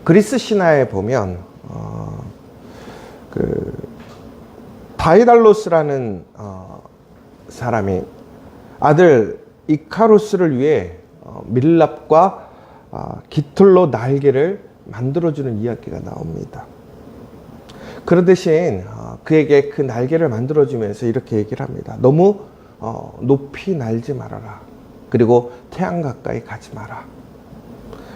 그리스 신화에 보면 그 다이달로스라는 사람이 아들 이카루스를 위해 밀랍과 깃털로 날개를 만들어주는 이야기가 나옵니다. 그런 대신 그에게 그 날개를 만들어주면서 이렇게 얘기를 합니다. 너무 높이 날지 말아라. 그리고 태양 가까이 가지 마라.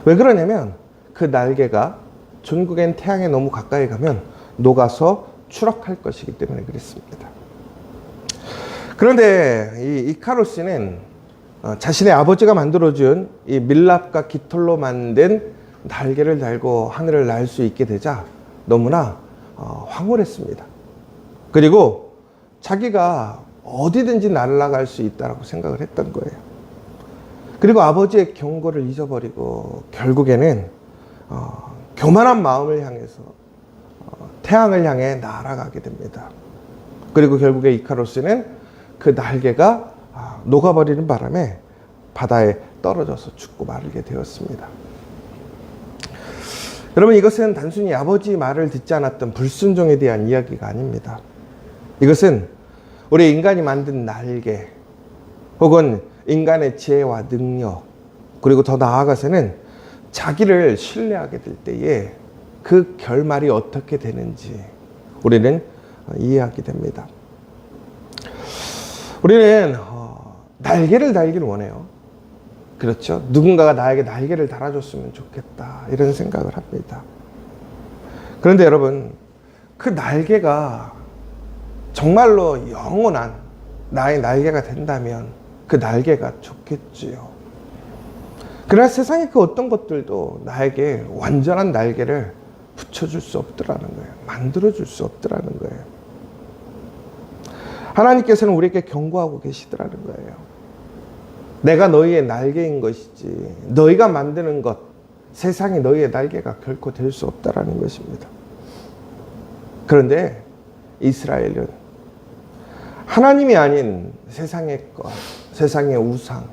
왜 그러냐면 그 날개가 전국엔 태양에 너무 가까이 가면 녹아서 추락할 것이기 때문에 그랬습니다. 그런데 이 이카루스는 자신의 아버지가 만들어준 이 밀랍과 깃털로 만든 날개를 달고 하늘을 날 수 있게 되자 너무나 황홀했습니다. 그리고 자기가 어디든지 날아갈 수 있다고 생각을 했던 거예요. 그리고 아버지의 경고를 잊어버리고 결국에는 교만한 마음을 향해서 태양을 향해 날아가게 됩니다. 그리고 결국에 이카루스는 그 날개가 녹아버리는 바람에 바다에 떨어져서 죽고 마르게 되었습니다. 여러분, 이것은 단순히 아버지 말을 듣지 않았던 불순종에 대한 이야기가 아닙니다. 이것은 우리 인간이 만든 날개 혹은 인간의 지혜와 능력, 그리고 더 나아가서는 자기를 신뢰하게 될 때에 그 결말이 어떻게 되는지 우리는 이해하게 됩니다. 우리는 날개를 달기를 원해요. 그렇죠? 누군가가 나에게 날개를 달아줬으면 좋겠다, 이런 생각을 합니다. 그런데 여러분, 그 날개가 정말로 영원한 나의 날개가 된다면 그 날개가 좋겠지요. 그러나 세상의 그 어떤 것들도 나에게 완전한 날개를 붙여줄 수 없더라는 거예요. 만들어줄 수 없더라는 거예요. 하나님께서는 우리에게 경고하고 계시더라는 거예요. 내가 너희의 날개인 것이지 너희가 만드는 것, 세상이 너희의 날개가 결코 될 수 없다라는 것입니다. 그런데 이스라엘은 하나님이 아닌 세상의 것, 세상의 우상,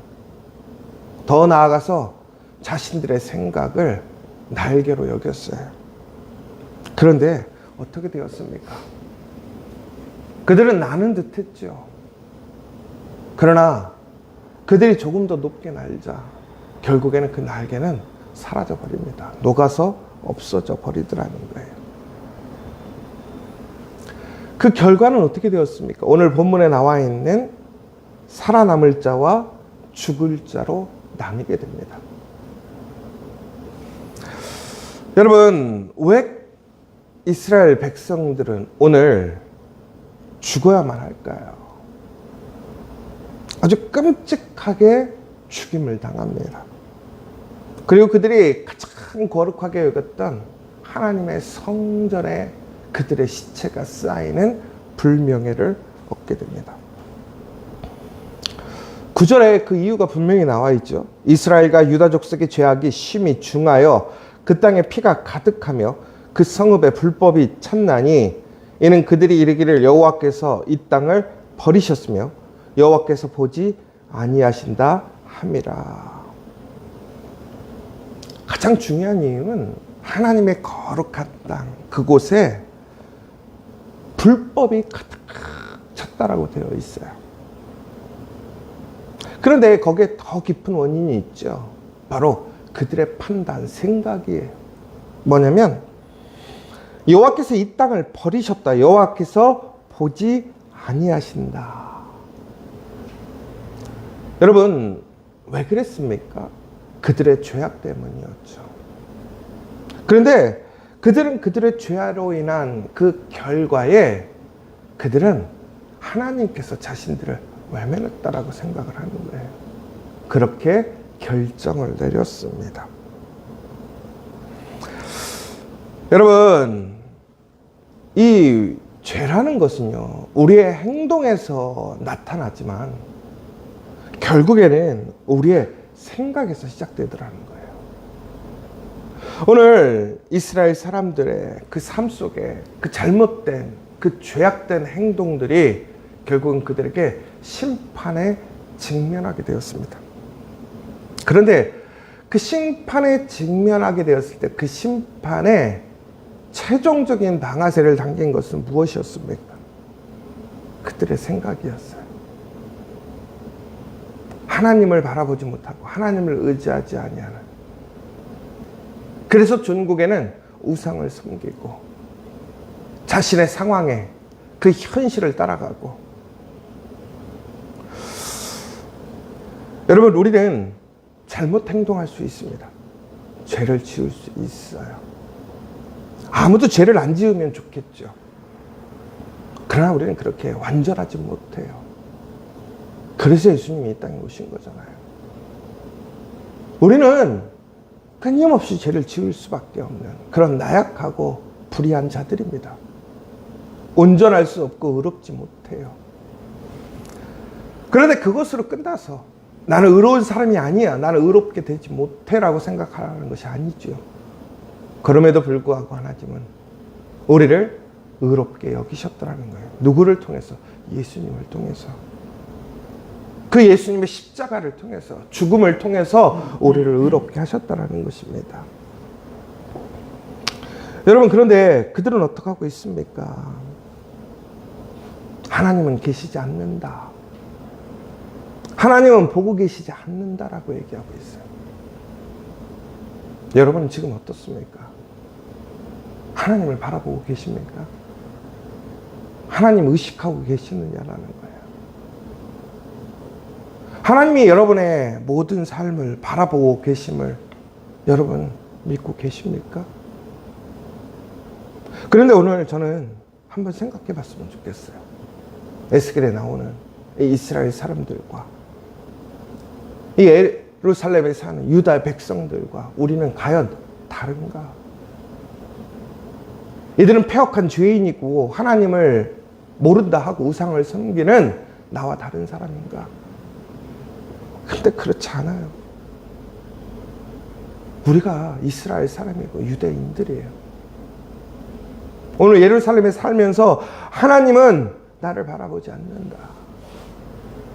더 나아가서 자신들의 생각을 날개로 여겼어요. 그런데 어떻게 되었습니까? 그들은 나는 듯 했죠. 그러나 그들이 조금 더 높게 날자 결국에는 그 날개는 사라져 버립니다. 녹아서 없어져 버리더라는 거예요. 그 결과는 어떻게 되었습니까? 오늘 본문에 나와 있는 살아남을 자와 죽을 자로 나뉘게 됩니다. 여러분, 왜 이스라엘 백성들은 오늘 죽어야만 할까요? 아주 끔찍하게 죽임을 당합니다. 그리고 그들이 가장 거룩하게 여겼던 하나님의 성전에 그들의 시체가 쌓이는 불명예를 얻게 됩니다. 9절에 그 이유가 분명히 나와 있죠. 이스라엘과 유다 족속의 죄악이 심히 중하여 그 땅에 피가 가득하며 그 성읍에 불법이 찼나니 이는 그들이 이르기를 여호와께서 이 땅을 버리셨으며 여호와께서 보지 아니하신다 함이라. 가장 중요한 이유는 하나님의 거룩한 땅, 그곳에 불법이 가득 찼다라고 되어 있어요. 그런데 거기에 더 깊은 원인이 있죠. 바로 그들의 판단, 생각이에요. 뭐냐면 여호와께서 이 땅을 버리셨다. 여호와께서 보지 아니하신다. 여러분, 왜 그랬습니까? 그들의 죄악 때문이었죠. 그런데 그들은 그들의 죄로 인한 그 결과에 그들은 하나님께서 자신들을 외면했다라고 생각을 하는 거예요. 그렇게 결정을 내렸습니다. 여러분, 이 죄라는 것은요, 우리의 행동에서 나타나지만 결국에는 우리의 생각에서 시작되더라는 거예요. 오늘 이스라엘 사람들의 그 삶 속에 그 잘못된, 그 죄악된 행동들이 결국은 그들에게 심판에 직면하게 되었습니다. 그런데 그 심판에 직면하게 되었을 때 그 심판에 최종적인 방아쇠를 당긴 것은 무엇이었습니까? 그들의 생각이었어요. 하나님을 바라보지 못하고 하나님을 의지하지 아니하는. 그래서 종국에는 우상을 섬기고 자신의 상황에 그 현실을 따라가고. 여러분, 우리는 잘못 행동할 수 있습니다. 죄를 지을 수 있어요. 아무도 죄를 안 지으면 좋겠죠. 그러나 우리는 그렇게 완전하지 못해요. 그래서 예수님이 이 땅에 오신 거잖아요. 우리는 끊임없이 죄를 지을 수밖에 없는 그런 나약하고 불의한 자들입니다. 온전할 수 없고 의롭지 못해요. 그런데 그것으로 끝나서 나는 의로운 사람이 아니야, 나는 의롭게 되지 못해 라고 생각하라는 것이 아니죠. 그럼에도 불구하고 하나님은 우리를 의롭게 여기셨더라는 거예요. 누구를 통해서? 예수님을 통해서. 그 예수님의 십자가를 통해서, 죽음을 통해서 우리를 의롭게 하셨다는 것입니다. 여러분, 그런데 그들은 어떻게 하고 있습니까? 하나님은 계시지 않는다. 하나님은 보고 계시지 않는다라고 얘기하고 있어요. 여러분은 지금 어떻습니까? 하나님을 바라보고 계십니까? 하나님 의식하고 계시느냐라는 거예요. 하나님이 여러분의 모든 삶을 바라보고 계심을 여러분 믿고 계십니까? 그런데 오늘 저는 한번 생각해 봤으면 좋겠어요. 에스겔에 나오는 이 이스라엘 사람들과 이 예루살렘에 사는 유다 백성들과 우리는 과연 다른가? 이들은 폐역한 죄인이고 하나님을 모른다 하고 우상을 섬기는 나와 다른 사람인가? 근데 그렇지 않아요. 우리가 이스라엘 사람이고 유대인들이에요. 오늘 예루살렘에 살면서 하나님은 나를 바라보지 않는다.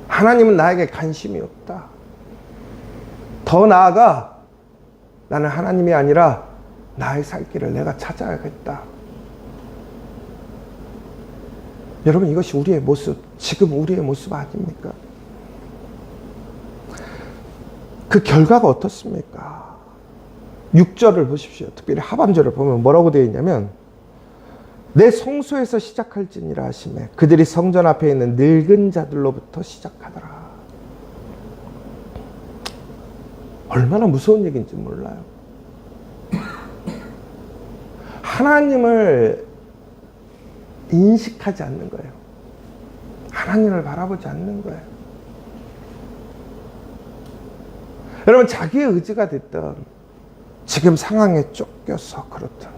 하나님은 나에게 관심이 없다. 더 나아가 나는 하나님이 아니라 나의 살 길을 내가 찾아야겠다. 여러분, 이것이 우리의 모습, 지금 우리의 모습 아닙니까? 그 결과가 어떻습니까? 6절을 보십시오. 특별히 하반절을 보면 뭐라고 되어 있냐면, 내 성소에서 시작할지니라 하시매 그들이 성전 앞에 있는 늙은 자들로부터 시작하더라. 얼마나 무서운 얘기인지 몰라요. 하나님을 인식하지 않는 거예요. 하나님을 바라보지 않는 거예요. 여러분, 자기의 의지가 됐던 지금 상황에 쫓겨서 그렇든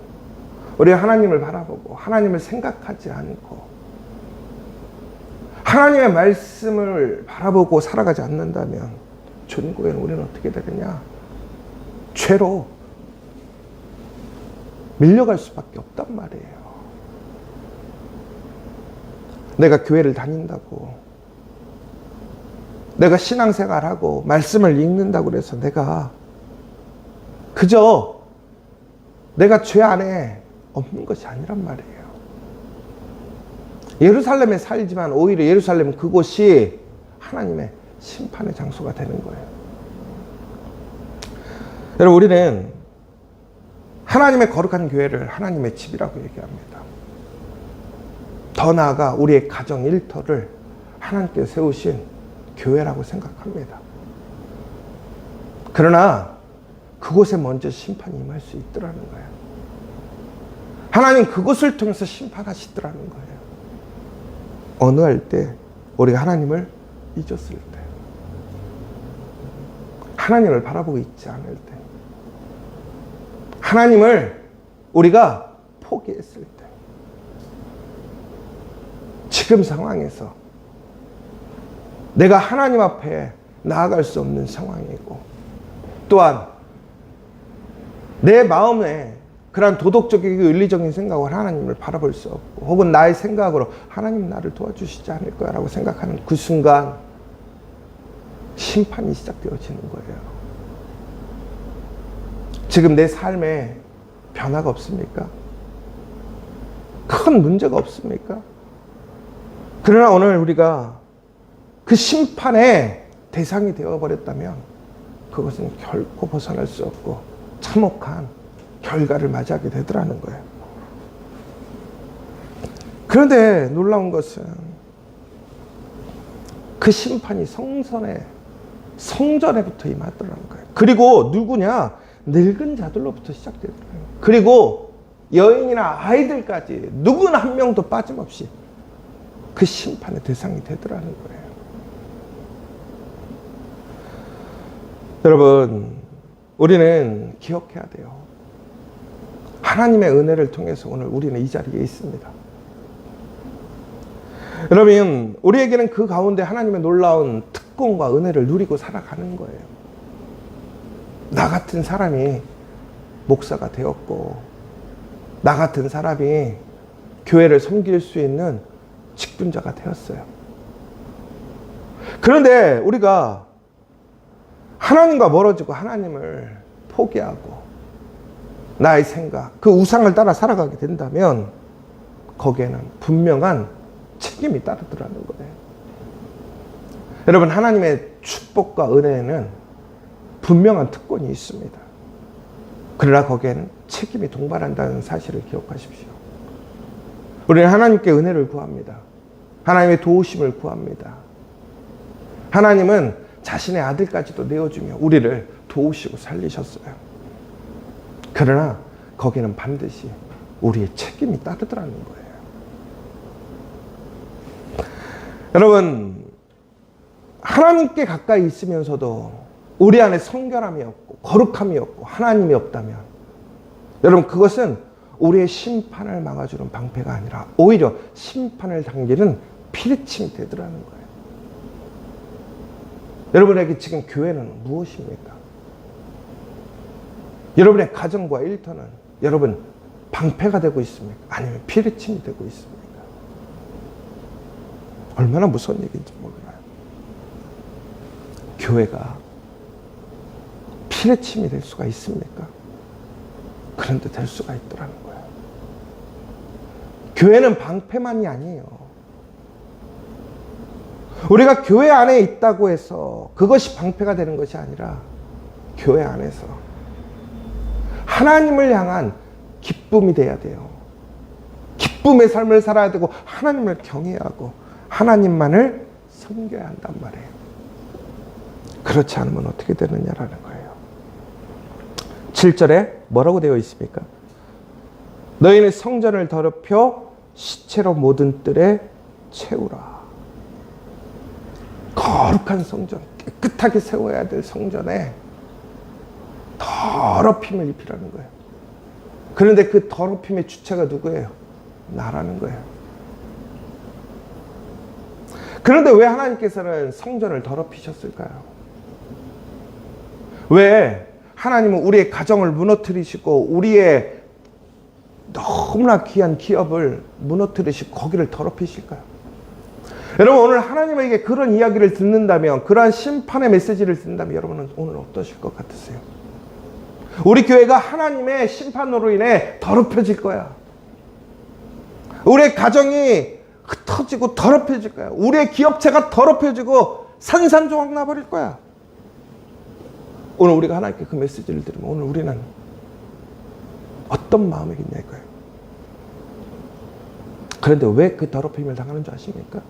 우리 하나님을 바라보고 하나님을 생각하지 않고 하나님의 말씀을 바라보고 살아가지 않는다면 천국에는 우리는 어떻게 되느냐? 죄로 밀려갈 수밖에 없단 말이에요. 내가 교회를 다닌다고, 내가 신앙생활하고 말씀을 읽는다고 해서 내가 그저 내가 죄 안에 없는 것이 아니란 말이에요. 예루살렘에 살지만 오히려 예루살렘 그곳이 하나님의 심판의 장소가 되는 거예요. 여러분, 우리는 하나님의 거룩한 교회를 하나님의 집이라고 얘기합니다. 더 나아가 우리의 가정 일터를 하나님께 세우신 교회라고 생각합니다. 그러나 그곳에 먼저 심판이 임할 수 있더라는 거예요. 하나님 그것을 통해서 심판하시더라는 거예요. 어느 할 때 우리가 하나님을 잊었을 때, 하나님을 바라보고 있지 않을 때, 하나님을 우리가 포기했을 때, 지금 상황에서 내가 하나님 앞에 나아갈 수 없는 상황이고, 또한 내 마음에 그런 도덕적이고 윤리적인 생각으로 하나님을 바라볼 수 없고, 혹은 나의 생각으로 하나님 나를 도와주시지 않을 거야 라고 생각하는 그 순간 심판이 시작되어지는 거예요. 지금 내 삶에 변화가 없습니까? 큰 문제가 없습니까? 그러나 오늘 우리가 그 심판의 대상이 되어버렸다면 그것은 결코 벗어날 수 없고 참혹한 결과를 맞이하게 되더라는 거예요. 그런데 놀라운 것은 그 심판이 성전에부터 임하더라는 거예요. 그리고 누구냐? 늙은 자들로부터 시작되더라는 거예요. 그리고 여인이나 아이들까지 누구나 한 명도 빠짐없이 그 심판의 대상이 되더라는 거예요. 여러분, 우리는 기억해야 돼요. 하나님의 은혜를 통해서 오늘 우리는 이 자리에 있습니다. 여러분, 우리에게는 그 가운데 하나님의 놀라운 특권과 은혜를 누리고 살아가는 거예요. 나 같은 사람이 목사가 되었고, 나 같은 사람이 교회를 섬길 수 있는 직분자가 되었어요. 그런데 우리가 하나님과 멀어지고 하나님을 포기하고 나의 생각, 그 우상을 따라 살아가게 된다면 거기에는 분명한 책임이 따르더라는 거예요. 여러분, 하나님의 축복과 은혜에는 분명한 특권이 있습니다. 그러나 거기에는 책임이 동반한다는 사실을 기억하십시오. 우리는 하나님께 은혜를 구합니다. 하나님의 도우심을 구합니다. 하나님은 자신의 아들까지도 내어주며 우리를 도우시고 살리셨어요. 그러나 거기는 반드시 우리의 책임이 따르더라는 거예요. 여러분, 하나님께 가까이 있으면서도 우리 안에 성결함이 없고 거룩함이 없고 하나님이 없다면 여러분, 그것은 우리의 심판을 막아주는 방패가 아니라 오히려 심판을 당기는 피리침이 되더라는 거예요. 여러분에게 지금 교회는 무엇입니까? 여러분의 가정과 일터는 여러분 방패가 되고 있습니까? 아니면 피리침이 되고 있습니까? 얼마나 무서운 얘기인지 몰라요. 교회가 피리침이 될 수가 있습니까? 그런데 될 수가 있더라는 거예요. 교회는 방패만이 아니에요. 우리가 교회 안에 있다고 해서 그것이 방패가 되는 것이 아니라 교회 안에서 하나님을 향한 기쁨이 돼야 돼요. 기쁨의 삶을 살아야 되고 하나님을 경외해야 하고 하나님만을 섬겨야 한단 말이에요. 그렇지 않으면 어떻게 되느냐라는 거예요. 7절에 뭐라고 되어 있습니까? 너희는 성전을 더럽혀 시체로 모든 뜰에 채우라. 거룩한 성전, 깨끗하게 세워야 될 성전에 더럽힘을 입히라는 거예요. 그런데 그 더럽힘의 주체가 누구예요? 나라는 거예요. 그런데 왜 하나님께서는 성전을 더럽히셨을까요? 왜 하나님은 우리의 가정을 무너뜨리시고 우리의 너무나 귀한 기업을 무너뜨리시고 거기를 더럽히실까요? 여러분, 오늘 하나님에게 그런 이야기를 듣는다면, 그러한 심판의 메시지를 듣는다면 여러분은 오늘 어떠실 것 같으세요? 우리 교회가 하나님의 심판으로 인해 더럽혀질 거야. 우리의 가정이 흩어지고 더럽혀질 거야. 우리의 기업체가 더럽혀지고 산산조각 나버릴 거야. 오늘 우리가 하나님께 그 메시지를 들으면 오늘 우리는 어떤 마음이겠냐 이거예요. 그런데 왜 그 더럽힘을 당하는 줄 아십니까?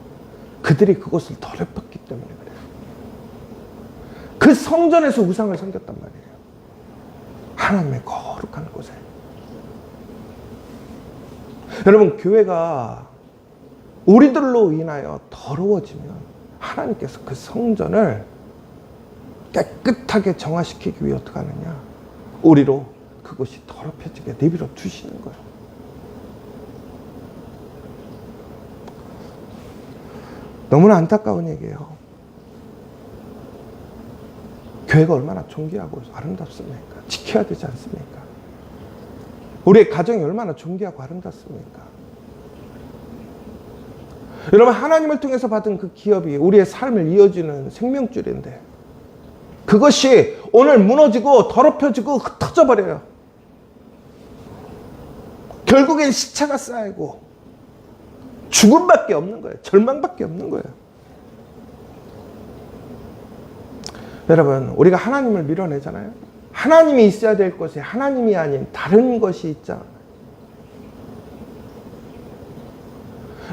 그들이 그것을 더럽혔기 때문에 그래요. 그 성전에서 우상을 섬겼단 말이에요. 하나님의 거룩한 곳에. 여러분, 교회가 우리들로 인하여 더러워지면 하나님께서 그 성전을 깨끗하게 정화시키기 위해 어떻게 하느냐? 우리로 그것이 더럽혀지게 내버려 두시는 거예요. 너무나 안타까운 얘기예요. 교회가 얼마나 존귀하고 아름답습니까? 지켜야 되지 않습니까? 우리의 가정이 얼마나 존귀하고 아름답습니까? 여러분, 하나님을 통해서 받은 그 기업이 우리의 삶을 이어주는 생명줄인데 그것이 오늘 무너지고 더럽혀지고 흩어져 버려요. 결국엔 시체가 쌓이고 죽음밖에 없는 거예요. 절망밖에 없는 거예요. 여러분, 우리가 하나님을 밀어내잖아요. 하나님이 있어야 될 곳에 하나님이 아닌 다른 것이 있잖아요.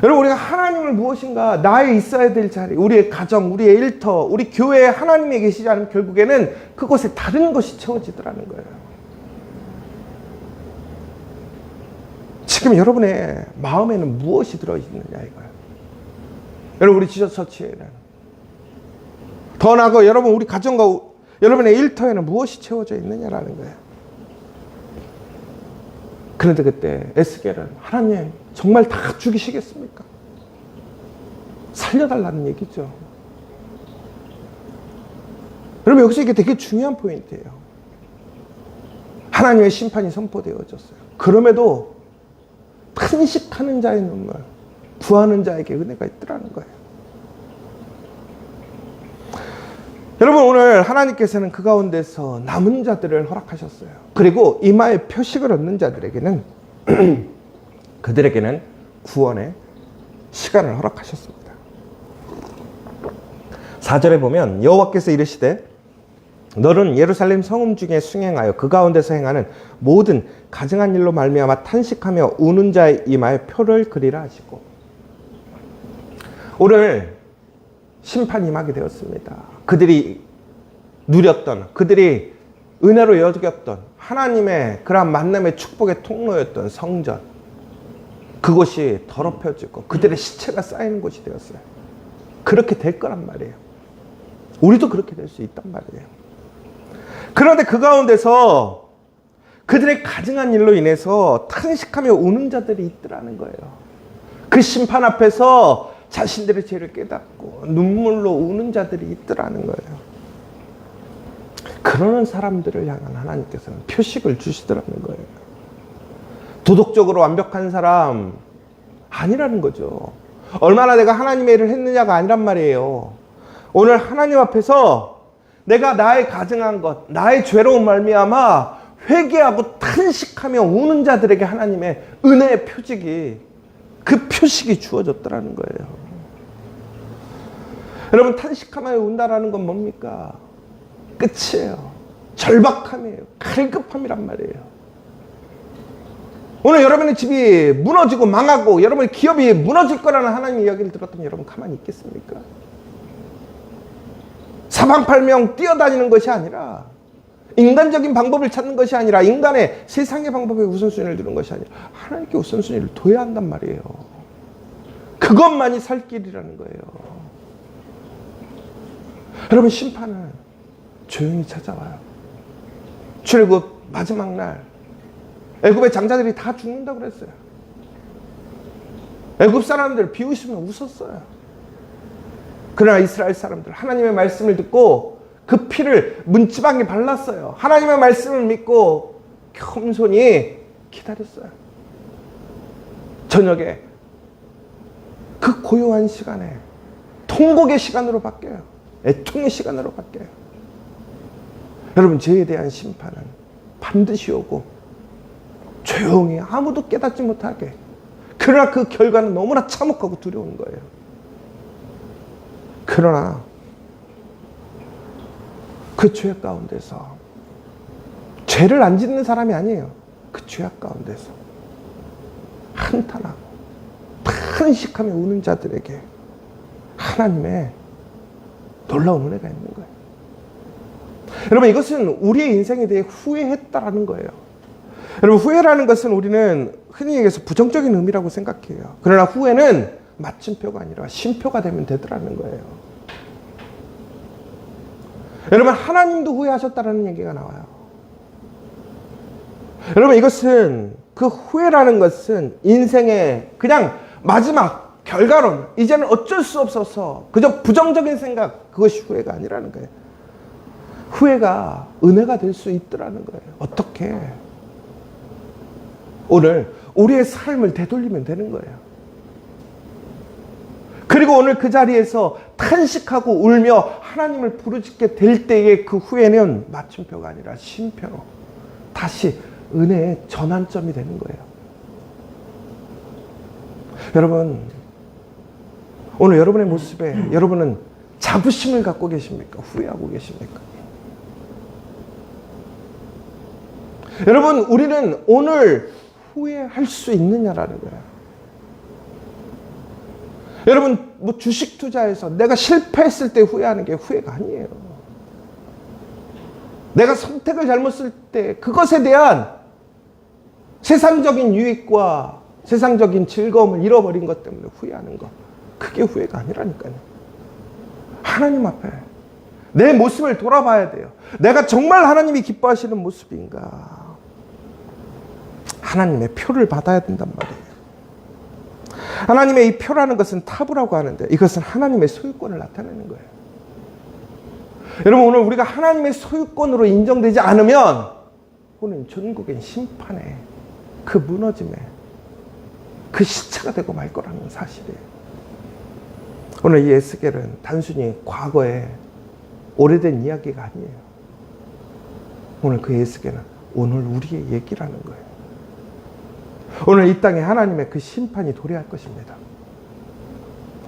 여러분, 우리가 하나님을 무엇인가 나의 있어야 될 자리, 우리의 가정, 우리의 일터, 우리 교회에 하나님이 계시지 않으면 결국에는 그곳에 다른 것이 채워지더라는 거예요. 지금 여러분의 마음에는 무엇이 들어있느냐 이거예요. 여러분, 우리 지저 처치에는 더 나아가 여러분 우리 가정과 여러분의 일터에는 무엇이 채워져 있느냐라는 거예요. 그런데 그때 에스겔은 하나님 정말 다 죽이시겠습니까? 살려달라는 얘기죠. 여러분, 여기서 이게 되게 중요한 포인트예요. 하나님의 심판이 선포되어졌어요. 그럼에도 탄식하는 자의 눈물, 구하는 자에게 은혜가 있더라는 거예요. 여러분, 오늘 하나님께서는 그 가운데서 남은 자들을 허락하셨어요. 그리고 이마에 표식을 얻는 자들에게는 그들에게는 구원의 시간을 허락하셨습니다. 4절에 보면 여호와께서 이르시되 너는 예루살렘 성읍 중에 승행하여 그 가운데서 행하는 모든 가증한 일로 말미암아 탄식하며 우는 자의 이마에 표를 그리라 하시고, 오늘 심판이 임하게 되었습니다. 그들이 누렸던, 그들이 은혜로 여겼던 하나님의 그러한 만남의 축복의 통로였던 성전, 그곳이 더럽혀지고 그들의 시체가 쌓이는 곳이 되었어요. 그렇게 될 거란 말이에요. 우리도 그렇게 될 수 있단 말이에요. 그런데 그 가운데서 그들의 가증한 일로 인해서 탄식하며 우는 자들이 있더라는 거예요. 그 심판 앞에서 자신들의 죄를 깨닫고 눈물로 우는 자들이 있더라는 거예요. 그러는 사람들을 향한 하나님께서는 표식을 주시더라는 거예요. 도덕적으로 완벽한 사람 아니라는 거죠. 얼마나 내가 하나님의 일을 했느냐가 아니란 말이에요. 오늘 하나님 앞에서 내가 나의 가증한 것, 나의 죄로운 말미암아 회개하고 탄식하며 우는 자들에게 하나님의 은혜의 표식이, 그 표식이 주어졌더라는 거예요. 여러분, 탄식하며 운다라는 건 뭡니까? 끝이에요. 절박함이에요. 갈급함이란 말이에요. 오늘 여러분의 집이 무너지고 망하고 여러분의 기업이 무너질 거라는 하나님의 이야기를 들었더니 여러분 가만히 있겠습니까? 사방팔명 뛰어다니는 것이 아니라, 인간적인 방법을 찾는 것이 아니라, 인간의 세상의 방법에 우선순위를 두는 것이 아니라 하나님께 우선순위를 둬야 한단 말이에요. 그것만이 살 길이라는 거예요. 여러분, 심판은 조용히 찾아와요. 출애굽 마지막 날 애굽의 장자들이 다 죽는다고 그랬어요. 애굽 사람들 비웃으며 웃었어요. 그러나 이스라엘 사람들 하나님의 말씀을 듣고 그 피를 문지방에 발랐어요. 하나님의 말씀을 믿고 겸손히 기다렸어요. 저녁에 그 고요한 시간에 통곡의 시간으로 바뀌어요. 애통의 시간으로 바뀌어요. 여러분, 죄에 대한 심판은 반드시 오고 조용히 아무도 깨닫지 못하게, 그러나 그 결과는 너무나 참혹하고 두려운 거예요. 그러나 그 죄 가운데서, 죄를 안 짓는 사람이 아니에요. 그 죄 가운데서 한탄하고 탄식하며 우는 자들에게 하나님의 놀라운 은혜가 있는 거예요. 여러분, 이것은 우리의 인생에 대해 후회했다라는 거예요. 여러분, 후회라는 것은 우리는 흔히 얘기해서 부정적인 의미라고 생각해요. 그러나 후회는 마침표가 아니라 쉼표가 되면 되더라는 거예요. 여러분, 하나님도 후회하셨다라는 얘기가 나와요. 여러분, 이것은, 그 후회라는 것은 인생의 그냥 마지막 결과론, 이제는 어쩔 수 없어서 그저 부정적인 생각, 그것이 후회가 아니라는 거예요. 후회가 은혜가 될 수 있더라는 거예요. 어떻게? 오늘 우리의 삶을 되돌리면 되는 거예요. 그리고 오늘 그 자리에서 탄식하고 울며 하나님을 부르짖게 될 때에 그 후에는 마침표가 아니라 쉼표로 다시 은혜의 전환점이 되는 거예요. 여러분, 오늘 여러분의 모습에 여러분은 자부심을 갖고 계십니까? 후회하고 계십니까? 여러분, 우리는 오늘 후회할 수 있느냐라는 거예요. 여러분, 뭐 주식 투자해서 내가 실패했을 때 후회하는 게 후회가 아니에요. 내가 선택을 잘못했을 때 그것에 대한 세상적인 유익과 세상적인 즐거움을 잃어버린 것 때문에 후회하는 것, 그게 후회가 아니라니까요. 하나님 앞에 내 모습을 돌아봐야 돼요. 내가 정말 하나님이 기뻐하시는 모습인가? 하나님의 표를 받아야 된단 말이에요. 하나님의 이 표라는 것은 타부라고 하는데 이것은 하나님의 소유권을 나타내는 거예요. 여러분, 오늘 우리가 하나님의 소유권으로 인정되지 않으면 오늘 전국의 심판에 그 무너짐에 그 시체가 되고 말 거라는 사실이에요. 오늘 이 에스겔은 단순히 과거의 오래된 이야기가 아니에요. 오늘 그 에스겔은 오늘 우리의 얘기라는 거예요. 오늘 이 땅에 하나님의 그 심판이 도래할 것입니다.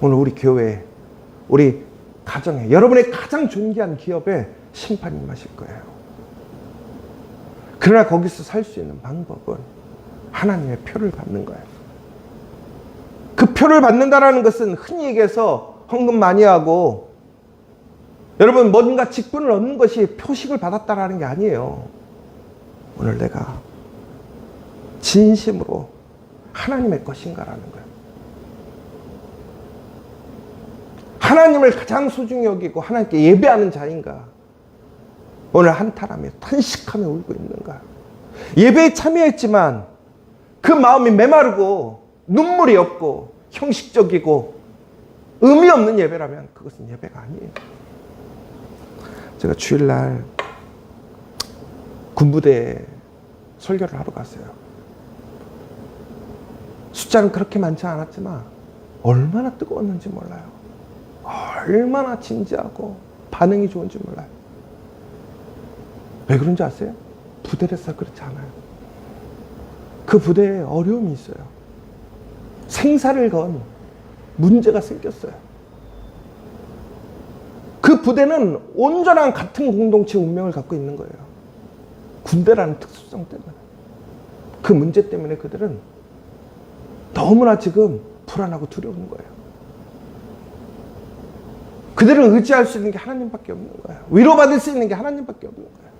오늘 우리 교회에, 우리 가정에, 여러분의 가장 존귀한 기업에 심판이 임하실 거예요. 그러나 거기서 살 수 있는 방법은 하나님의 표를 받는 거예요. 그 표를 받는다라는 것은 흔히 얘기해서 헌금 많이 하고 여러분 뭔가 직분을 얻는 것이 표식을 받았다라는 게 아니에요. 오늘 내가 진심으로 하나님의 것인가라는 거예요. 하나님을 가장 소중히 여기고 하나님께 예배하는 자인가? 오늘 한탄하며 탄식하며 울고 있는가? 예배에 참여했지만 그 마음이 메마르고 눈물이 없고 형식적이고 의미 없는 예배라면 그것은 예배가 아니에요. 제가 주일날 군부대에 설교를 하러 갔어요. 숫자는 그렇게 많지 않았지만 얼마나 뜨거웠는지 몰라요. 얼마나 진지하고 반응이 좋은지 몰라요. 왜 그런지 아세요? 부대라서 그렇지 않아요. 그 부대에 어려움이 있어요. 생사를 건 문제가 생겼어요. 그 부대는 온전한 같은 공동체 운명을 갖고 있는 거예요. 군대라는 특수성 때문에. 그 문제 때문에 그들은 너무나 지금 불안하고 두려운 거예요. 그들은 의지할 수 있는 게 하나님밖에 없는 거예요. 위로받을 수 있는 게 하나님밖에 없는 거예요.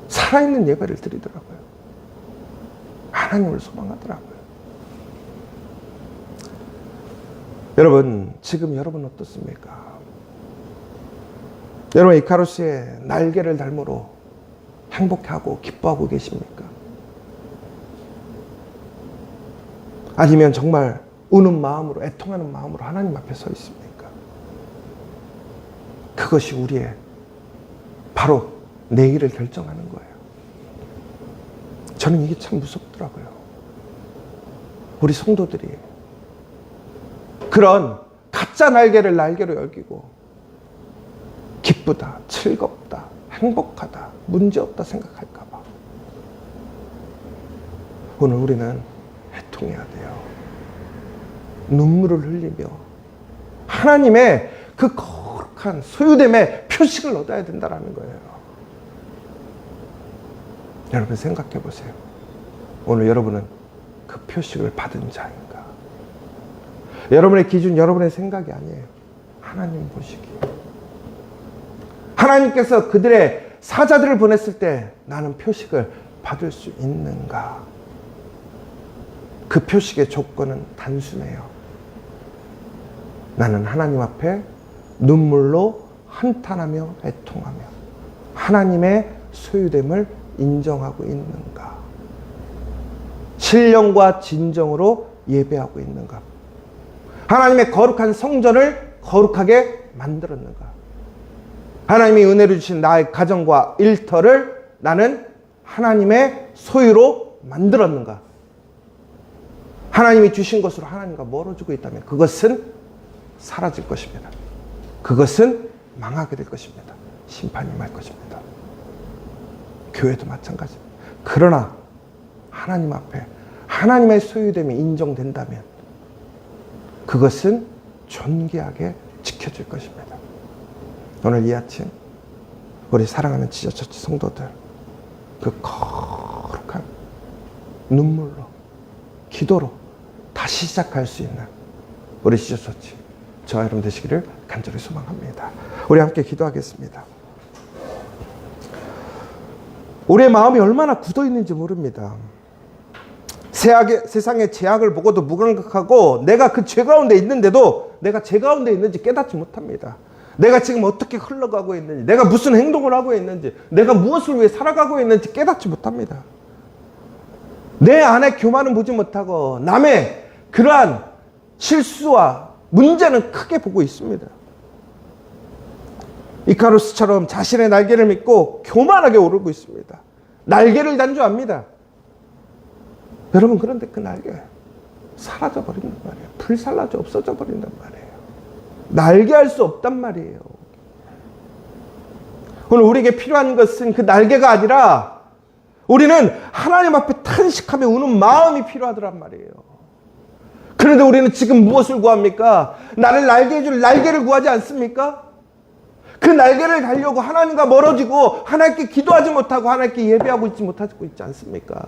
살아있는 예배를 드리더라고요. 하나님을 소망하더라고요. 여러분, 지금 여러분 어떻습니까? 여러분, 이카루스의 날개를 달므로 행복하고 기뻐하고 계십니까? 아니면 정말 우는 마음으로, 애통하는 마음으로 하나님 앞에 서 있습니까? 그것이 우리의 바로 내일을 결정하는 거예요. 저는 이게 참 무섭더라고요. 우리 성도들이 그런 가짜 날개를 날개로 여기고 기쁘다, 즐겁다, 행복하다, 문제없다 생각할까 봐. 오늘 우리는 애통해야 돼요. 눈물을 흘리며 하나님의 그 거룩한 소유됨의 표식을 얻어야 된다는 거예요. 여러분 생각해 보세요. 오늘 여러분은 그 표식을 받은 자인가? 여러분의 기준, 여러분의 생각이 아니에요. 하나님 보시기. 하나님께서 그들의 사자들을 보냈을 때 나는 표식을 받을 수 있는가? 그 표식의 조건은 단순해요. 나는 하나님 앞에 눈물로 한탄하며 애통하며 하나님의 소유됨을 인정하고 있는가? 신령과 진정으로 예배하고 있는가? 하나님의 거룩한 성전을 거룩하게 만들었는가? 하나님이 은혜를 주신 나의 가정과 일터를 나는 하나님의 소유로 만들었는가? 하나님이 주신 것으로 하나님과 멀어지고 있다면 그것은 사라질 것입니다. 그것은 망하게 될 것입니다. 심판이 임할 것입니다. 교회도 마찬가지입니다. 그러나 하나님 앞에 하나님의 소유됨이 인정된다면 그것은 존귀하게 지켜질 것입니다. 오늘 이 아침 우리 사랑하는 지저처치 성도들 그 거룩한 눈물로 기도로 다시 시작할 수 있는 우리 지저처치 저와 여러분 되시기를 간절히 소망합니다. 우리 함께 기도하겠습니다. 우리의 마음이 얼마나 굳어 있는지 모릅니다. 세상의 죄악을 보고도 무감각하고 내가 그 죄 가운데 있는데도 내가 죄 가운데 있는지 깨닫지 못합니다. 내가 지금 어떻게 흘러가고 있는지, 내가 무슨 행동을 하고 있는지, 내가 무엇을 위해 살아가고 있는지 깨닫지 못합니다. 내 안에 교만은 보지 못하고 남의 그러한 실수와 문제는 크게 보고 있습니다. 이카루스처럼 자신의 날개를 믿고 교만하게 오르고 있습니다. 날개를 단 줄 압니다. 여러분, 그런데 그 날개 사라져 버린단 말이에요. 불살라져 없어져 버린단 말이에요. 날개할 수 없단 말이에요. 오늘 우리에게 필요한 것은 그 날개가 아니라 우리는 하나님 앞에 탄식하며 우는 마음이 필요하더란 말이에요. 그런데 우리는 지금 무엇을 구합니까? 나를 날개 해줄 날개를 구하지 않습니까? 그 날개를 달려고 하나님과 멀어지고 하나님께 기도하지 못하고 하나님께 예배하고 있지 않습니까?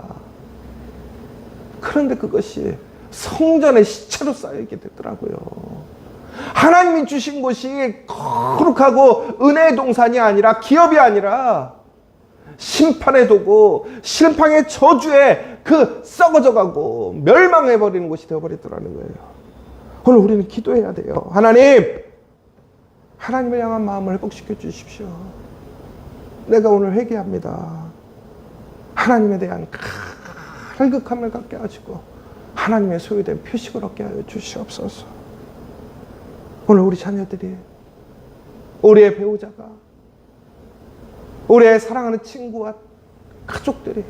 그런데 그것이 성전의 시체로 쌓이게 되더라고요. 하나님이 주신 것이 거룩하고 은혜의 동산이 아니라 기업이 아니라 심판의 도구, 심판의 저주에 그 썩어져가고 멸망해버리는 곳이 되어버리더라는 거예요. 오늘 우리는 기도해야 돼요. 하나님을 향한 마음을 회복시켜 주십시오. 내가 오늘 회개합니다. 하나님에 대한 갈급함을 갖게 하시고 하나님의 소유된 표식을 얻게 하여 주시옵소서. 오늘 우리 자녀들이, 우리의 배우자가, 우리의 사랑하는 친구와 가족들이,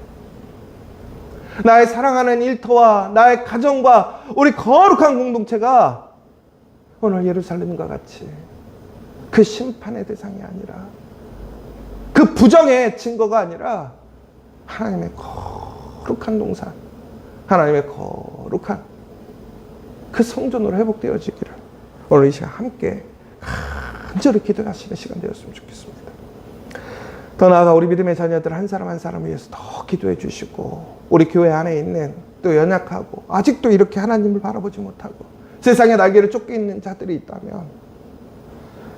나의 사랑하는 일터와 나의 가정과 우리 거룩한 공동체가 오늘 예루살렘과 같이 그 심판의 대상이 아니라, 그 부정의 증거가 아니라 하나님의 거룩한 동산, 하나님의 거룩한 그 성전으로 회복되어지기를 오늘 이 시간 함께 간절히 기도하시는 시간 되었으면 좋겠습니다. 더 나아가 우리 믿음의 자녀들 한 사람 한 사람을 위해서 더 기도해 주시고, 우리 교회 안에 있는 또 연약하고 아직도 이렇게 하나님을 바라보지 못하고 세상의 날개를 쫓고 있는 자들이 있다면,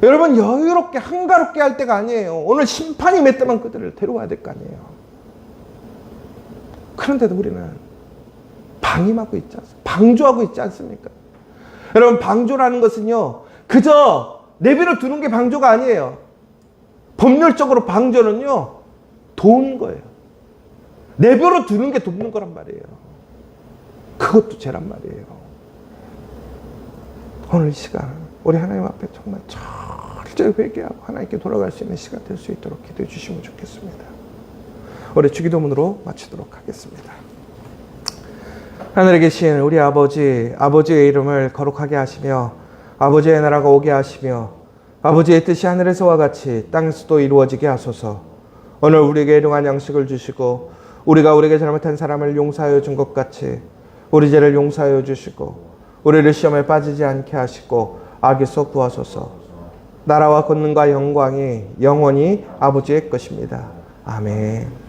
여러분, 여유롭게 한가롭게 할 때가 아니에요. 오늘 심판이 몇 때만 그들을 데려와야 될 거 아니에요. 그런데도 우리는 방임하고 있지 않습니까? 방조하고 있지 않습니까? 여러분, 방조라는 것은요, 그저 내버려 두는 게 방조가 아니에요. 법률적으로 방조는요, 도운 거예요. 내버려 두는 게 돕는 거란 말이에요. 그것도 죄란 말이에요. 오늘 이 시간 우리 하나님 앞에 정말 철저히 회개하고 하나님께 돌아갈 수 있는 시간 될 수 있도록 기도해 주시면 좋겠습니다. 우리 주기도문으로 마치도록 하겠습니다. 하늘에 계신 우리 아버지, 아버지의 이름을 거룩하게 하시며 아버지의 나라가 오게 하시며 아버지의 뜻이 하늘에서와 같이 땅에서도 이루어지게 하소서. 오늘 우리에게 일용할 양식을 주시고 우리가 우리에게 잘못한 사람을 용서하여 준 것 같이 우리 죄를 용서하여 주시고 우리를 시험에 빠지지 않게 하시고 악에서 구하소서. 나라와 권능과 영광이 영원히 아버지의 것입니다. 아멘.